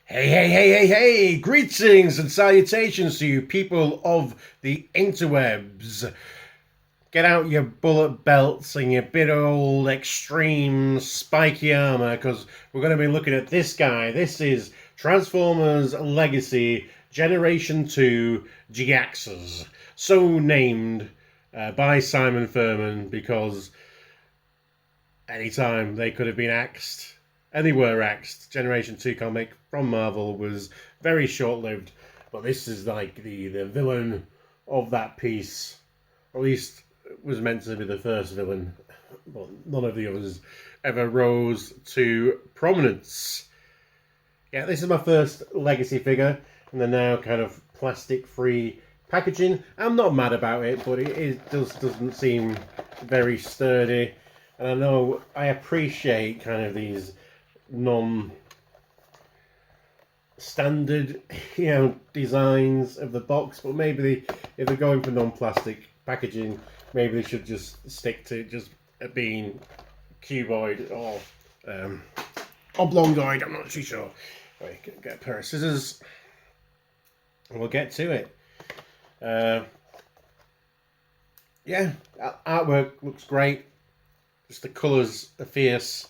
Hey, hey, hey, hey, hey! Greetings and salutations to you, people of the interwebs. Get out your bullet belts and your big old extreme spiky armor, because we're going to be looking at this guy. This is Transformers Legacy Generation 2 Jhiaxus. So named by Simon Furman because anytime they could have been axed, and they were axed. Generation 2 comic from Marvel was very short-lived, but this is like the villain of that piece, or at least it was meant to be the first villain, but none of the others ever rose to prominence. Yeah, this is my first Legacy figure, and they're now kind of plastic-free packaging. I'm not mad about it, but it doesn't seem very sturdy. And I know I appreciate kind of these non-standard, designs of the box, but maybe if they're going for non-plastic packaging, maybe they should just stick to just being cuboid or oblongoid. I'm not too sure. Right, get a pair of scissors, and we'll get to it. Yeah, artwork looks great. Just the colours are fierce.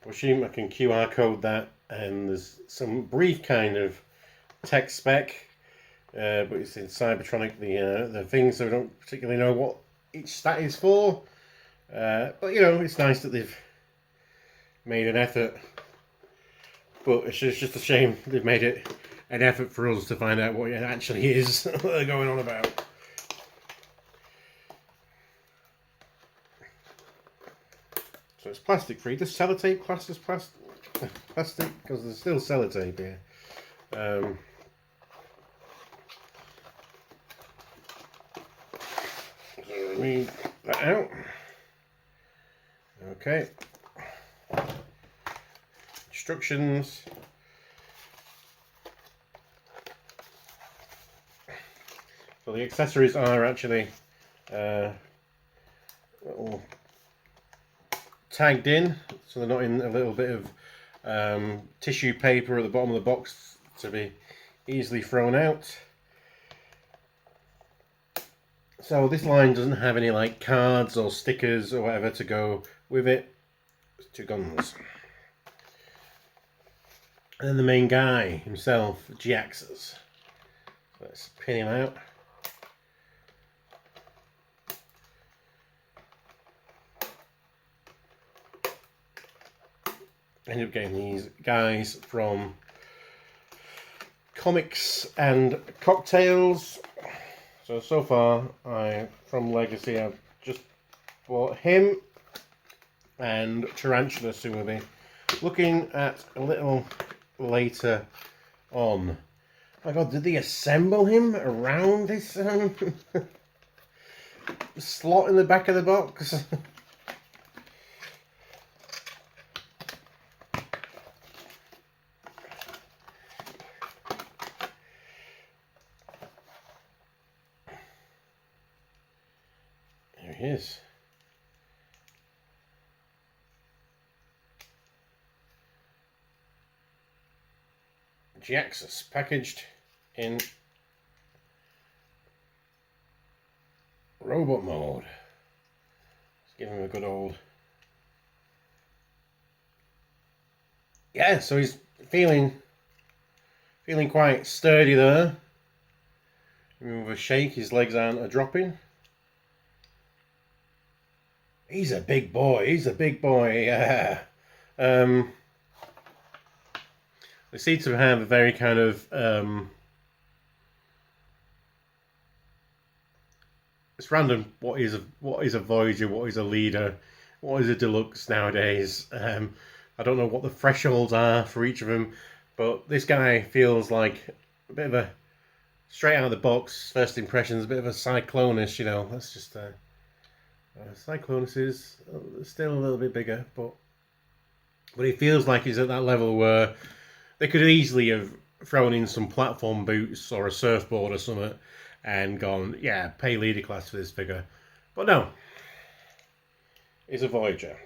I assume I can QR code that, and there's some brief kind of text spec, but it's in Cybertronic, the thing, so I don't particularly know what each stat is for. But it's nice that they've made an effort. But it's just a shame they've made it an effort for us to find out what it actually is that they're going on about. So it's plastic free. Does sellotape class as plastic? Because there's still sellotape here. So remove that out. Okay. Instructions. So the accessories are actually little tagged in, so they're not in a little bit of tissue paper at the bottom of the box to be easily thrown out. So this line doesn't have any like cards or stickers or whatever to go with it. It's two guns. And then the main guy himself, Jhiaxus. Let's pin him out. Ended up getting these guys from Comics and Cocktails. So far, from Legacy, I've just bought him and Tarantulas, who will be looking at a little later on. Oh my god, did they assemble him around this slot in the back of the box? There he is. Jhiaxus, packaged in robot mode. Let's give him a good old... Yeah, so he's feeling quite sturdy there. With a shake, his legs aren't dropping. He's a big boy. He's a big boy. Yeah. They seem to have a very kind of it's random. What is a Voyager? What is a leader? What is a deluxe nowadays? I don't know what the thresholds are for each of them, but this guy feels like a bit of a straight out of the box first impressions, a bit of a Cyclonus. That's just Cyclonus is still a little bit bigger, but he feels like he's at that level where they could easily have thrown in some platform boots or a surfboard or something and gone, yeah, pay leader class for this figure. But no, he's a Voyager.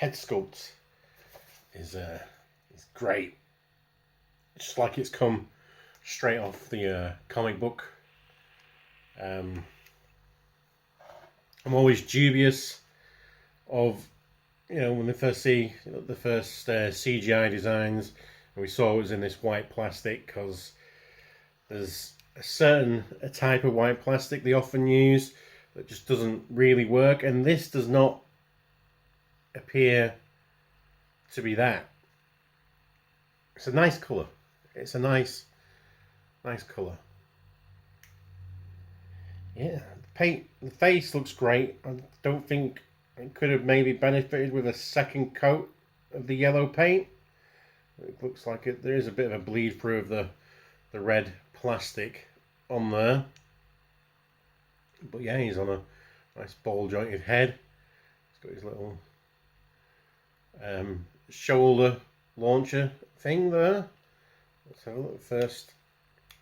head sculpt is great. Just like it's come straight off the comic book. I'm always dubious of, when they first see the first CGI designs, and we saw it was in this white plastic, because there's a type of white plastic they often use that just doesn't really work, and this does not appear to be that. It's a nice colour. It's a nice colour. Yeah, the face looks great. I don't think it could have maybe benefited with a second coat of the yellow paint. It looks like there is a bit of a bleed through of the red plastic on there. But yeah, he's on a nice ball jointed head. He's got his little shoulder launcher thing there. Let's have a look first.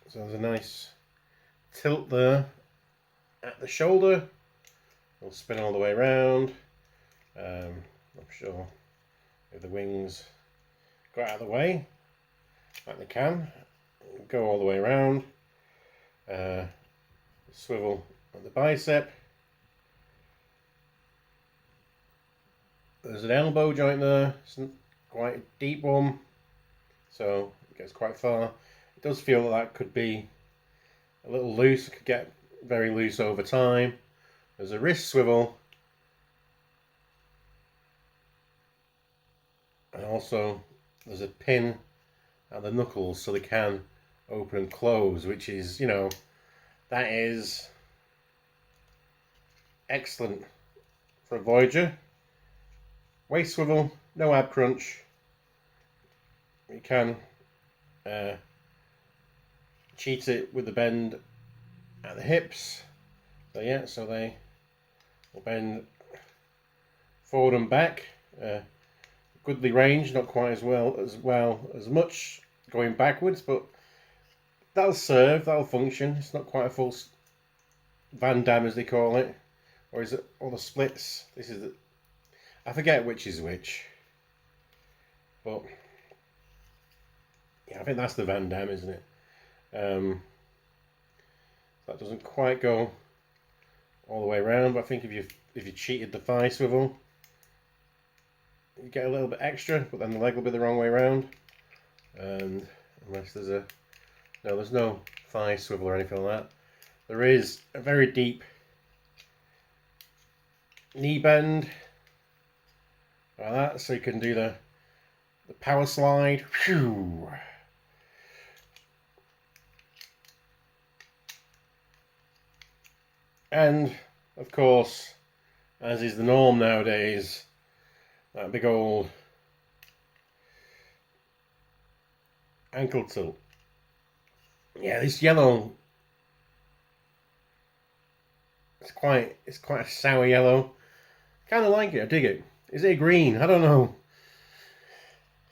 So there's a nice tilt there at the shoulder. It'll spin all the way around. I'm sure if the wings go out of the way, like they can, go all the way around. Swivel at the bicep. There's an elbow joint there. It's quite a deep one, so it gets quite far. It does feel that could be a little loose. It could get very loose over time. There's a wrist swivel, and also there's a pin at the knuckles so they can open and close, which is, that is excellent for a Voyager. Waist swivel, no ab crunch. You can cheat it with the bend at the hips. So yeah, so they will bend forward and back. Goodly range, not quite as much going backwards, but that'll serve, that'll function. It's not quite a full Van Damme, as they call it, or is it all the splits? This is I forget which is which, but yeah, I think that's the Van Damme, isn't it? That doesn't quite go all the way around, but I think if you cheated the thigh swivel, you get a little bit extra, but then the leg will be the wrong way around. And unless there's no thigh swivel or anything like that. There is a very deep knee bend like that, so you can do the power slide. Whew. And of course, as is the norm nowadays, that big old ankle tilt. Yeah, this yellow, it's quite a sour yellow. Kind of like it. I dig it. Is it green? I don't know.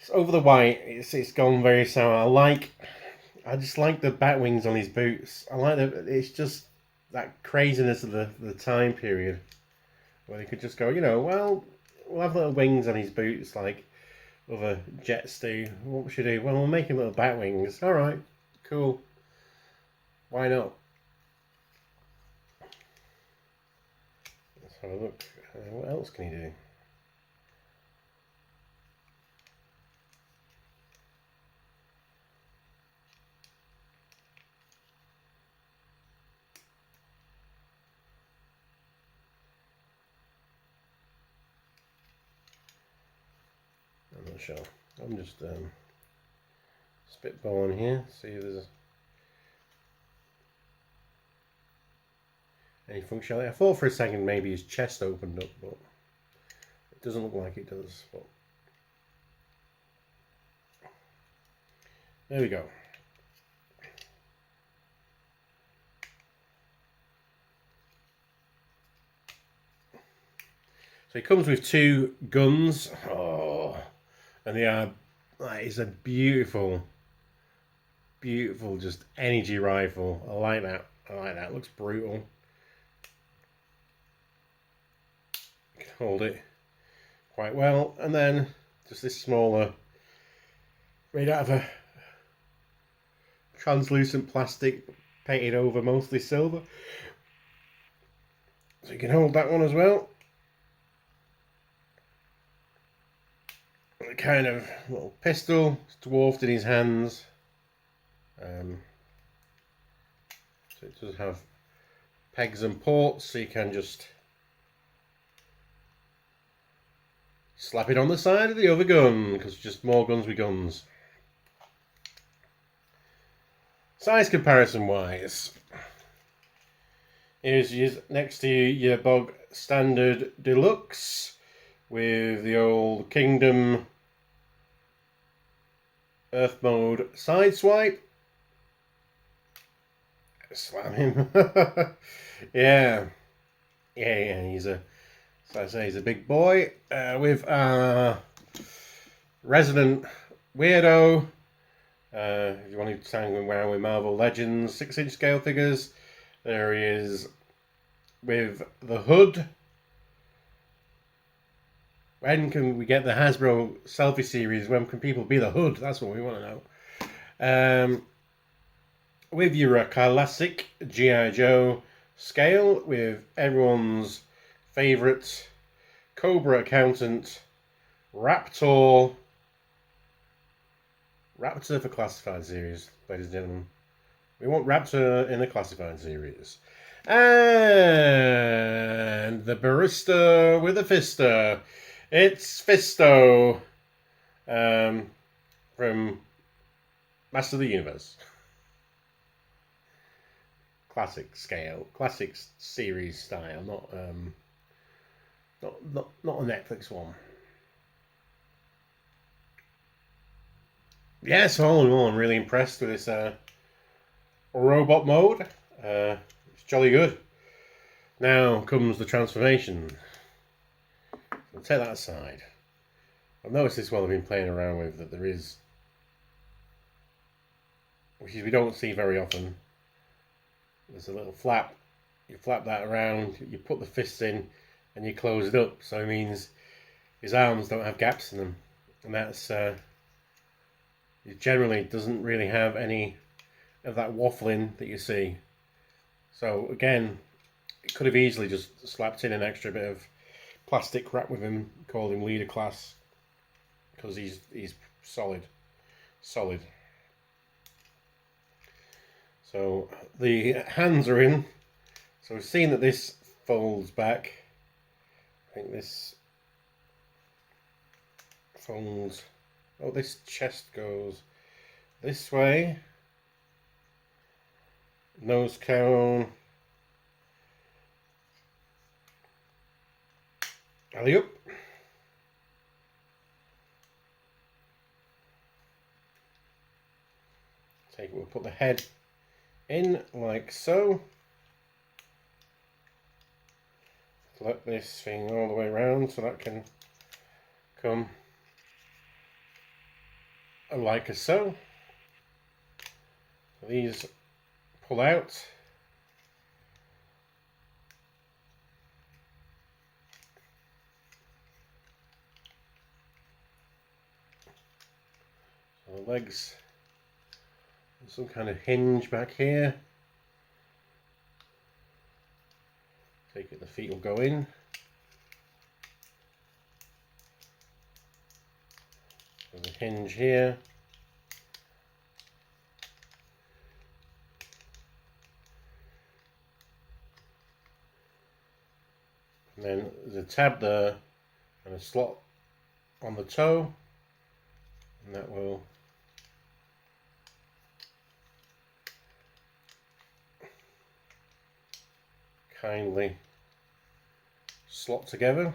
It's over the white. It's gone very sour. I just like the bat wings on his boots. It's just that craziness of the time period where they could just go, well, we'll have little wings on his boots like other jets do. What should we do? Well, we'll make him little bat wings. All right, cool. Why not? Let's have a look. What else can he do? I'm not sure. I'm just spitballing here. See if there's any functionality. I thought for a second maybe his chest opened up, but it doesn't look like it does. But there we go. So he comes with two guns. Oh, and that is a beautiful, beautiful, just energy rifle. I like that. It looks brutal. Hold it quite well. And then just this smaller, made out of a translucent plastic, painted over mostly silver. So you can hold that one as well. A kind of little pistol, dwarfed in his hands. So it does have pegs and ports, so you can just slap it on the side of the other gun, because just more guns with guns. Size comparison wise, here's next to your bog standard deluxe with the old Kingdom Earth mode side swipe. Slam him. yeah. He's a, so I say, he's a big boy with resident weirdo. If you want to hang around with Marvel Legends 6-inch scale figures, there he is with the hood. When can we get the Hasbro selfie series? When can people be the hood? That's what we want to know. With your classic G.I. Joe scale, with everyone's favourite Cobra accountant, Raptor for classified series, ladies and gentlemen. We want Raptor in the classified series. And the barista with a fister. It's Fisto from Master of the Universe. Classic scale, classic series style, not a Netflix one. Yes, all in all, I'm really impressed with this robot mode. It's jolly good. Now comes the transformation. I'll take that aside. I've noticed this one I've been playing around with, that there is, which we don't see very often. There's a little flap. You flap that around, you put the fists in, and you close it up. So it means his arms don't have gaps in them. And that's, it generally doesn't really have any of that waffling that you see. So again, it could have easily just slapped in an extra bit of plastic wrap with him, called him leader class, because he's solid. So the hands are in. So we've seen that this folds back. I think this folds. Oh, this chest goes this way. Nose cone. Alley-oop. We'll put the head in like so. Flip this thing all the way around so that can come like so. These pull out. So the legs, some kind of hinge back here. Take it, the feet will go in. There's a hinge here. And then there's a tab there and a slot on the toe, and that will kindly slot together.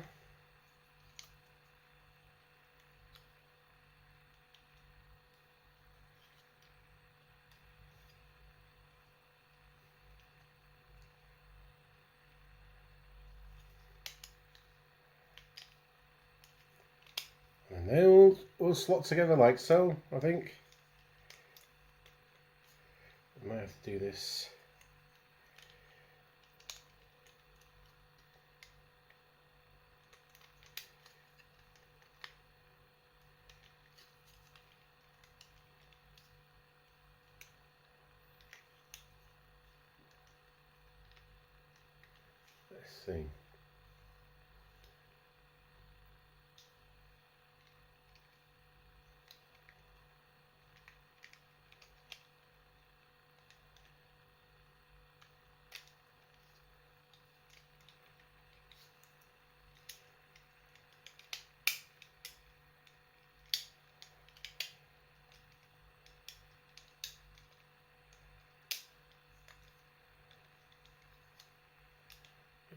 And they'll slot together like so, I think. I might have to do this. Let's see.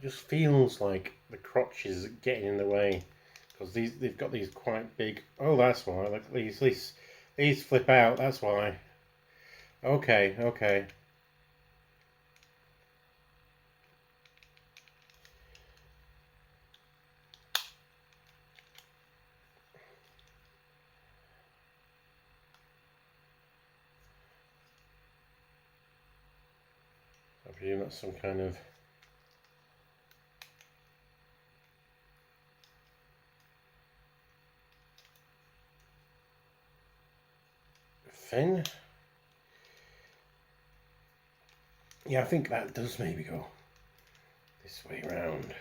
It just feels like the crotch is getting in the way because they've got these quite big. Oh, that's why. Look, these flip out. That's why. Okay, okay. I presume that's some kind of fin. Yeah, I think that does maybe go this way round.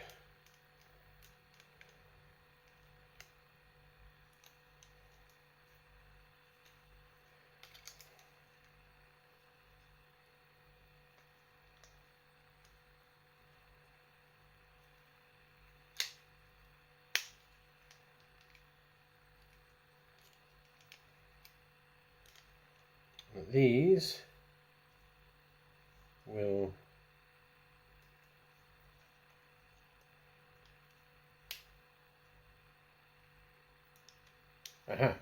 These will aha.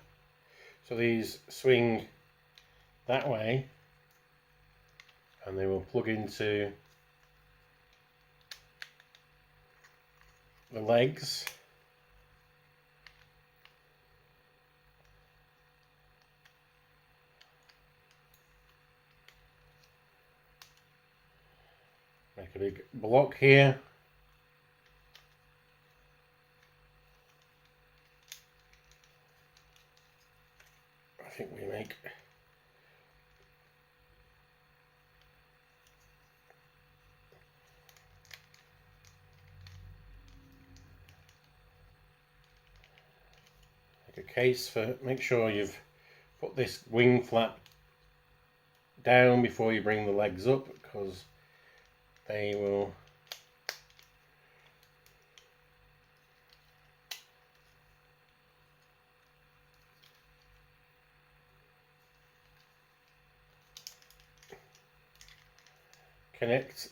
So these swing that way and they will plug into the legs. Make a big block here. I think we make a case for, make sure you've put this wing flap down before you bring the legs up because they will connect.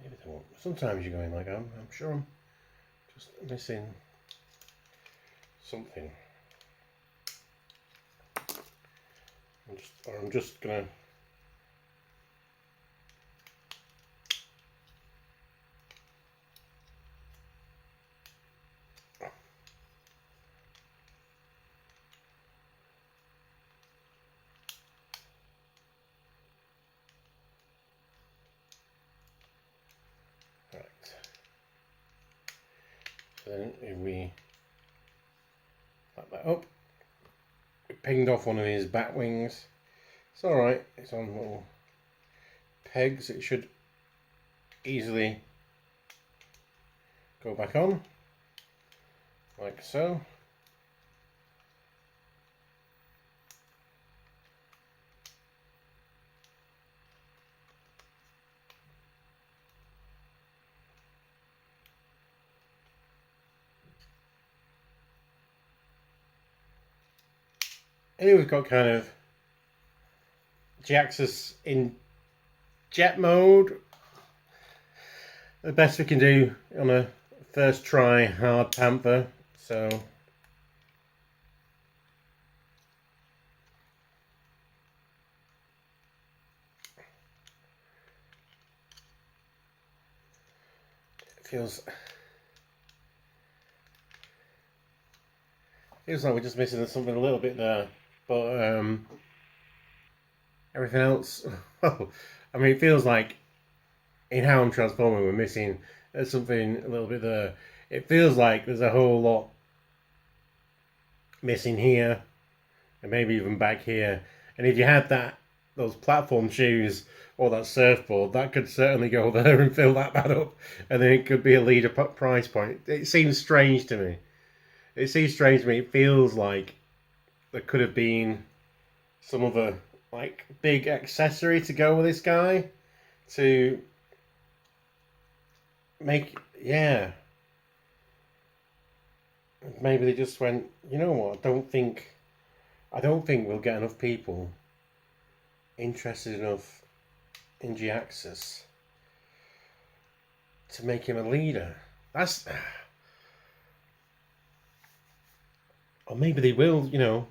Maybe they won't. Sometimes you're going like, I'm sure I'm just missing something. I'm just gonna right. So then if we flap that up, we pinged off one of his bat wings. It's alright, it's on little pegs, it should easily go back on, like so. Here we've got kind of Jhiaxus in jet mode. The best we can do on a first try hard panther. So it feels like we're just missing something a little bit there, but everything else. Well, I mean, it feels like in how I'm transforming, we're missing something a little bit there. It feels like there's a whole lot missing here, and maybe even back here. And if you had those platform shoes or that surfboard, that could certainly go there and fill that up, and then it could be a leader price point. It seems strange to me. It seems strange to me. It feels like there could have been some other like big accessory to go with this guy to make, yeah. Maybe they just went, you know what? I don't think we'll get enough people interested enough in Jhiaxus to make him a leader. That's, or maybe they will. You know,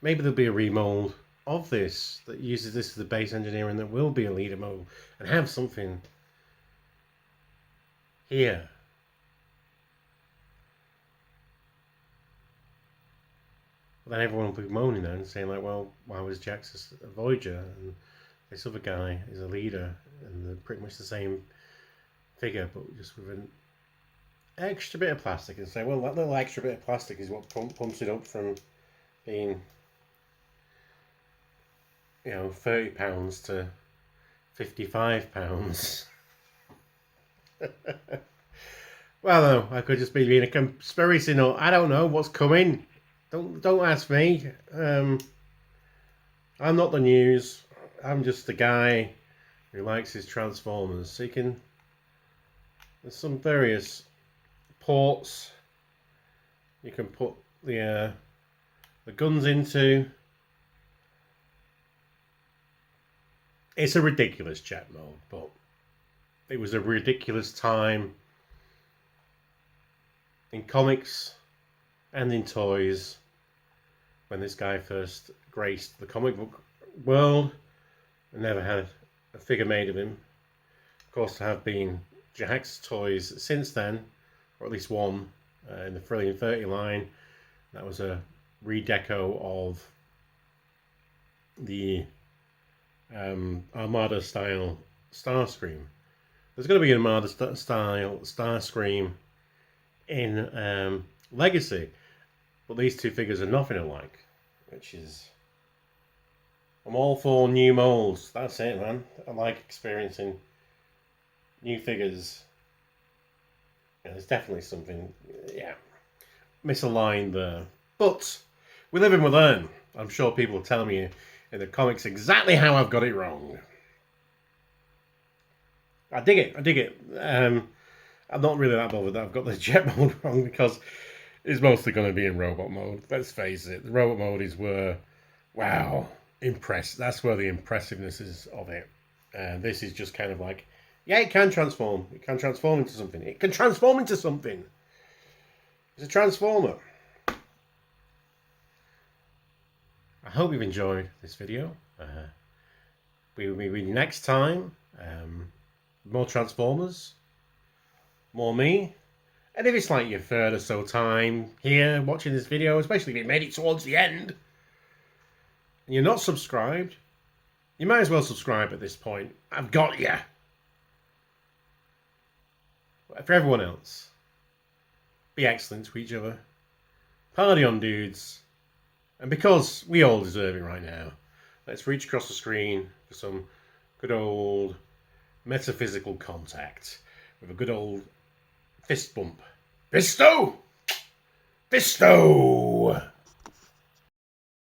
maybe there'll be a remold of this that uses this as the base engineer, and there will be a leader mode and have something here. But then everyone will be moaning then, saying like, well, why was Jhiaxus a Voyager and this other guy is a leader, and they're pretty much the same figure, but just with an extra bit of plastic, and say, well, that little extra bit of plastic is what pumps it up from being, you know, £30 to £55. Well, no, I could just be being a conspiracy nut. I don't know what's coming. Don't ask me. I'm not the news. I'm just the guy who likes his Transformers. So there's some various ports you can put the guns into. It's a ridiculous jet mode, but it was a ridiculous time in comics and in toys when this guy first graced the comic book world. I never had a figure made of him. Of course, there have been Jhiaxus toys since then, or at least one in the Frilly and 30 line. That was a redeco of the Armada style Starscream. There's going to be an Armada style Starscream in Legacy, but these two figures are nothing alike, which is, I'm all for new molds. That's it, man. I like experiencing new figures. Yeah, there's definitely something, yeah, misaligned there. But we live and we learn. I'm sure people will tell me in the comics exactly how I've got it wrong. I dig it. I'm not really that bothered that I've got the jet mode wrong, because it's mostly going to be in robot mode. Let's face it, the robot mode is where, wow, that's where the impressiveness is of it. This is just kind of like, yeah, it can transform. It can transform into something. It can transform into something. It's a transformer. I hope you've enjoyed this video. We will be with you next time. More Transformers. More me. And if it's like your third or so time here watching this video, especially if you made it towards the end, and you're not subscribed, you might as well subscribe at this point. I've got you. But for everyone else, be excellent to each other. Party on, dudes. And because we all deserve it right now, let's reach across the screen for some good old metaphysical contact with a good old fist bump. Fisto! Fisto!